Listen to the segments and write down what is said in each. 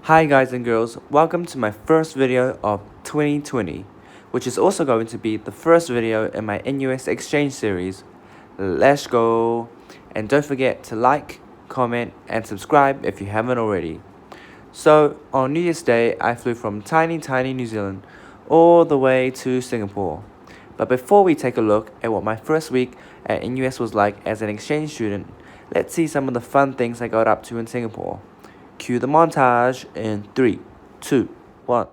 Hi guys and girls, welcome to my first video of 2020, which is also going to be the first video in my NUS exchange series. Let's go! And don't forget to like, comment and subscribe if you haven't already. So, on New Year's Day, I flew from tiny New Zealand all the way to Singapore. But before we take a look at what my first week at NUS was like as an exchange student, let's see some of the fun things I got up to in Singapore. Cue the montage in 3, 2, 1.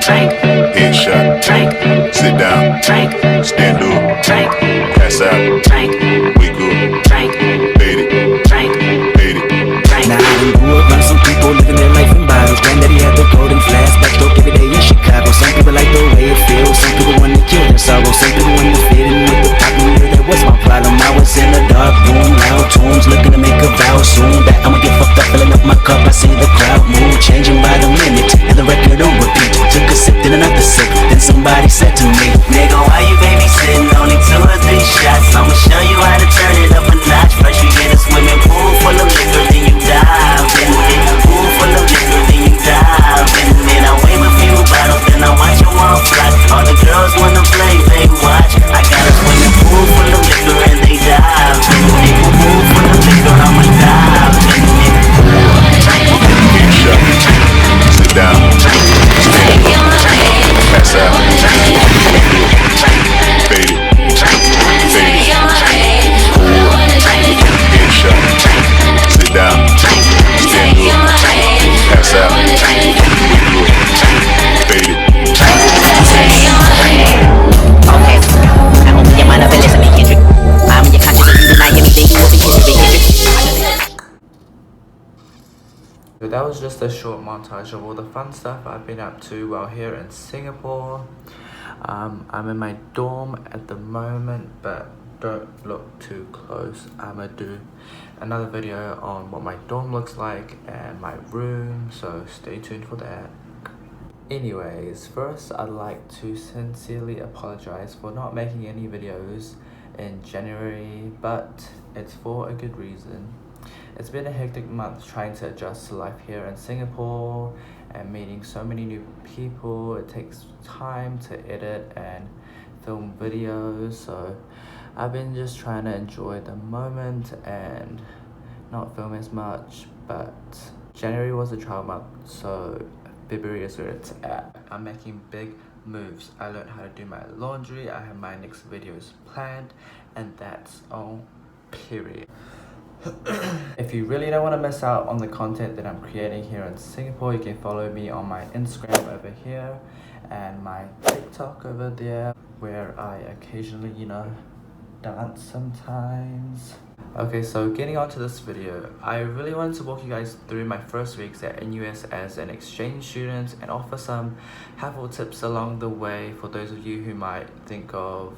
Drink, headshot, drink, sit down, drink, stand up, drink, pass out, drink, wake up, drink, fade it, drink, fade it, drink. Now I done grew up around some people living their life in bottles. Granddaddy had the golden flask, backdoor every day in Chicago. Some people like the way it feels, some people want to kill their sorrow, some people want to fit in with the popular. That was my problem. I was in a dark room, loud tunes, looking to make a vow soon that I'ma get fucked up, filling up my cup. I see the crowd move, changing by the minute, and the record on repeat. Took a sip, then another sip, then somebody said to me, nigga, why you babysitting? Only 2 or 3 shots. I'ma show you how to turn it up a notch. First you get a swimming pool full of liquor, then you dive in it. Pool full of liquor, then you dive in it. I wave a few bottles, then I watch them all fly. All the girls wanna play, they watch. I got a swimming pool full of liquor and they dive in it. Pool full of liquor, I'ma dive in it. Headshot, sit down, stand up, pass out, fade it, fade it, headshot, sit down, stand up, pass out, fade it. Okay, now open your mind up and listen to Kendrick. I'm in your conscience and you might get me then you open Kendrick. So that was just a short montage of all the fun stuff I've been up to while here in Singapore. I'm in my dorm at the moment, but don't look too close. I'm gonna do another video on what my dorm looks like and my room, so stay tuned for that. Anyways, first I'd like to sincerely apologize for not making any videos in January, but it's for a good reason. It's been a hectic month trying to adjust to life here in Singapore and meeting so many new people. It takes time to edit and film videos, so I've been just trying to enjoy the moment and not film as much. But January was a trial month, so February is where it's at. I'm making big moves. I learned how to do my laundry, I have my next videos planned, and that's all, period. If you really don't want to miss out on the content that I'm creating here in Singapore, you can follow me on my Instagram over here and my TikTok over there, where I occasionally, dance sometimes. Okay, so getting on to this video, I really wanted to walk you guys through my first weeks at NUS as an exchange student and offer some helpful tips along the way for those of you who might think of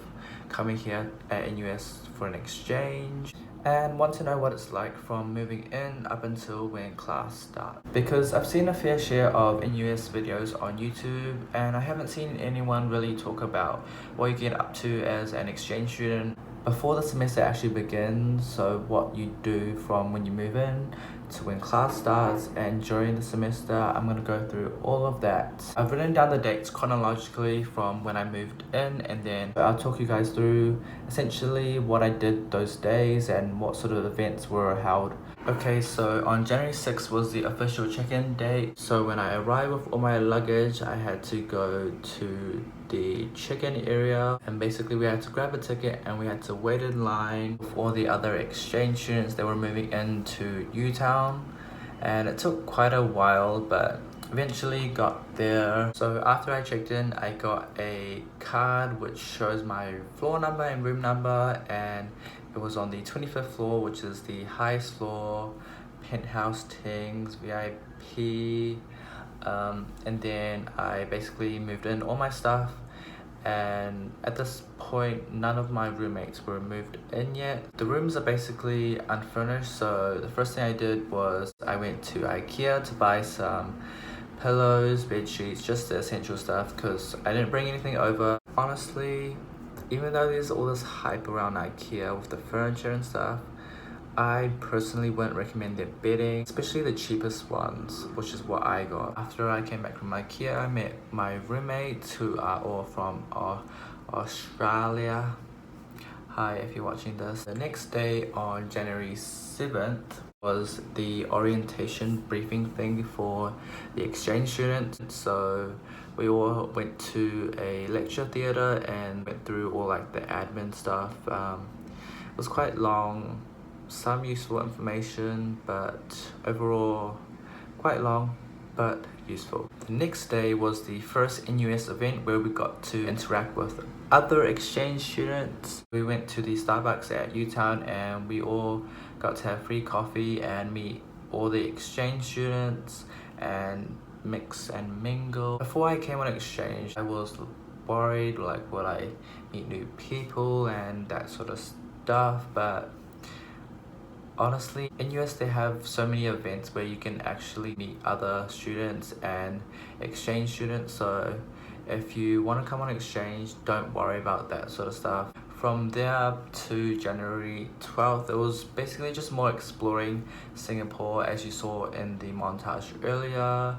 coming here at NUS for an exchange and want to know what it's like from moving in up until when class starts. Because I've seen a fair share of NUS videos on YouTube and I haven't seen anyone really talk about what you get up to as an exchange student before the semester actually begins, so what you do from when you move in to when class starts and during the semester. I'm going to go through all of that. I've written down the dates chronologically from when I moved in, and then I'll talk you guys through essentially what I did those days and what sort of events were held. Okay, so on January 6th was the official check-in date. So when I arrived with all my luggage, I had to go to the check-in area and basically we had to grab a ticket and we had to wait in line with all the other exchange students that were moving into Newtown, and it took quite a while but eventually got there. So after I checked in, I got a card which shows my floor number and room number, and it was on the 25th floor, which is the highest floor, penthouse things, VIP. And then I basically moved in all my stuff, and at this point none of my roommates were moved in yet. The rooms are basically unfurnished, so the first thing I did was I went to IKEA to buy some pillows, bed sheets, just the essential stuff because I didn't bring anything over. Honestly, even though there's all this hype around IKEA with the furniture and stuff, I personally wouldn't recommend their bedding, especially the cheapest ones, which is what I got. After I came back from IKEA, I met my roommates who are all from Australia. Hi, if you're watching this. The next day on January 7th was the orientation briefing thing for the exchange students. So we all went to a lecture theatre and went through all like the admin stuff. It was quite long, some useful information, but overall quite long but useful. The next day was the first NUS event where we got to interact with other exchange students. We went to the Starbucks at U-Town and we all got to have free coffee and meet all the exchange students and mix and mingle. Before I came on exchange, I was worried like would I meet new people and that sort of stuff, but honestly, in US they have so many events where you can actually meet other students and exchange students, so if you want to come on exchange, don't worry about that sort of stuff. From there up to January 12th, it was basically just more exploring Singapore as you saw in the montage earlier,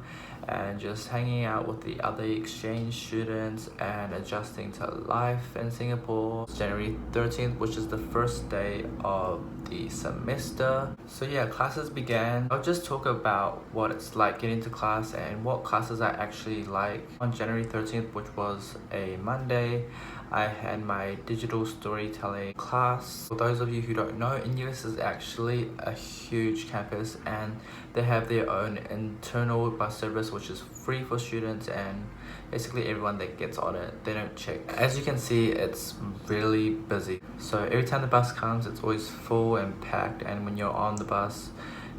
and just hanging out with the other exchange students and adjusting to life in Singapore. January 13th, which is the first day of the semester. So yeah, classes began. I'll just talk about what it's like getting to class and what classes I actually like. On January 13th, which was a Monday, I had my digital storytelling class. For those of you who don't know, NUS is actually a huge campus and they have their own internal bus service which is free for students, and basically everyone that gets on it, they don't check. As you can see, it's really busy. So every time the bus comes, it's always full and packed, and when you're on the bus,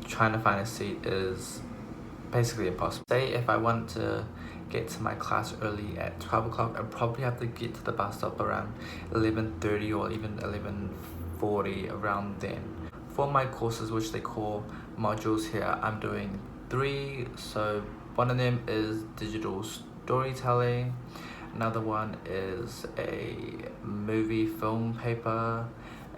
trying to find a seat is basically impossible. Say if I want to get to my class early at 12 o'clock, I probably have to get to the bus stop around 11:30 or even 11:40, around then. For my courses, which they call modules here, I'm doing 3. So one of them is digital storytelling, another one is a movie film paper,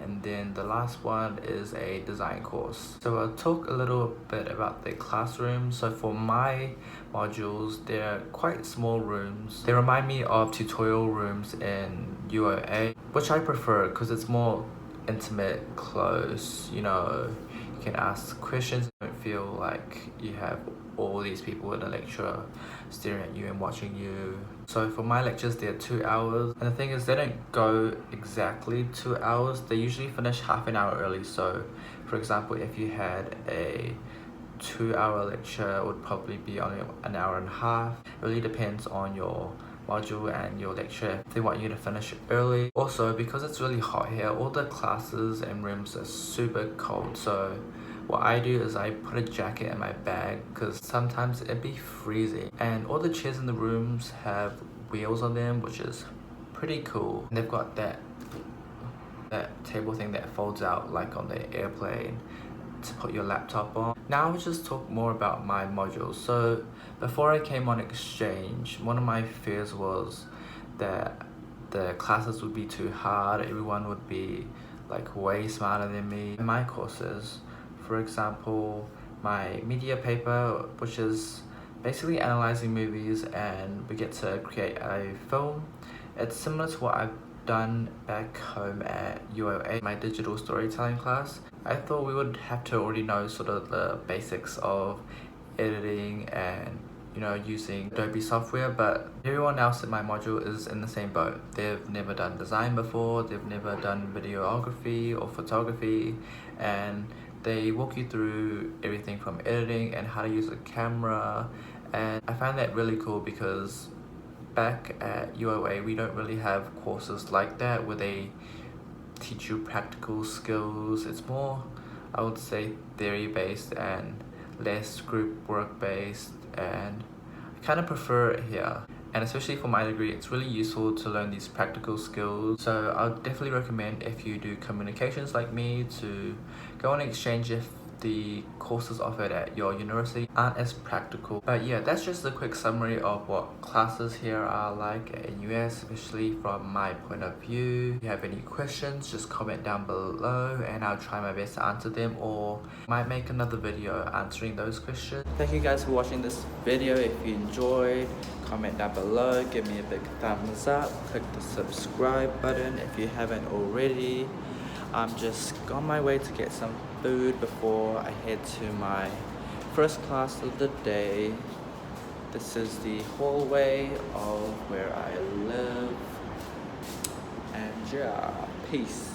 and then the last one is a design course. So I'll talk a little bit about the classrooms. So for my modules, they're quite small rooms. They remind me of tutorial rooms in UOA, which I prefer because it's more intimate, close, you know, you can ask questions, you don't feel like you have all these people in a lecture staring at you and watching you. So for my lectures, they're 2 hours, and the thing is they don't go exactly 2 hours, they usually finish half an hour early. So for example, if you had a 2-hour lecture, it would probably be only an hour and a half. It really depends on your module and your lecture if they want you to finish early. Also, because it's really hot here, all the classes and rooms are super cold, so what I do is I put a jacket in my bag because sometimes it'd be freezing. And all the chairs in the rooms have wheels on them, which is pretty cool. And they've got that table thing that folds out like on the airplane to put your laptop on. Now I'll just talk more about my modules. So before I came on exchange, one of my fears was that the classes would be too hard, everyone would be like way smarter than me. In my courses, for example, my media paper, which is basically analyzing movies, and we get to create a film. It's similar to what I've done back home at UOA, my digital storytelling class. I thought we would have to already know sort of the basics of editing and, you know, using Adobe software, but everyone else in my module is in the same boat. They've never done design before, they've never done videography or photography, and they walk you through everything from editing and how to use a camera. And I find that really cool because back at UOA, we don't really have courses like that where they teach you practical skills. It's more, I would say, theory-based and less group work-based, and I kind of prefer it here. And especially for my degree, it's really useful to learn these practical skills. So I'll definitely recommend, if you do communications like me, to go on exchange if the courses offered at your university aren't as practical. But yeah, that's just a quick summary of what classes here are like at NUS, especially from my point of view. If you have any questions, just comment down below and I'll try my best to answer them, or might make another video answering those questions. Thank you guys for watching this video. If you enjoyed, comment down below, give me a big thumbs up, click the subscribe button if you haven't already. I'm just on my way to get some food before I head to my first class of the day. This is the hallway of where I live, and yeah, peace.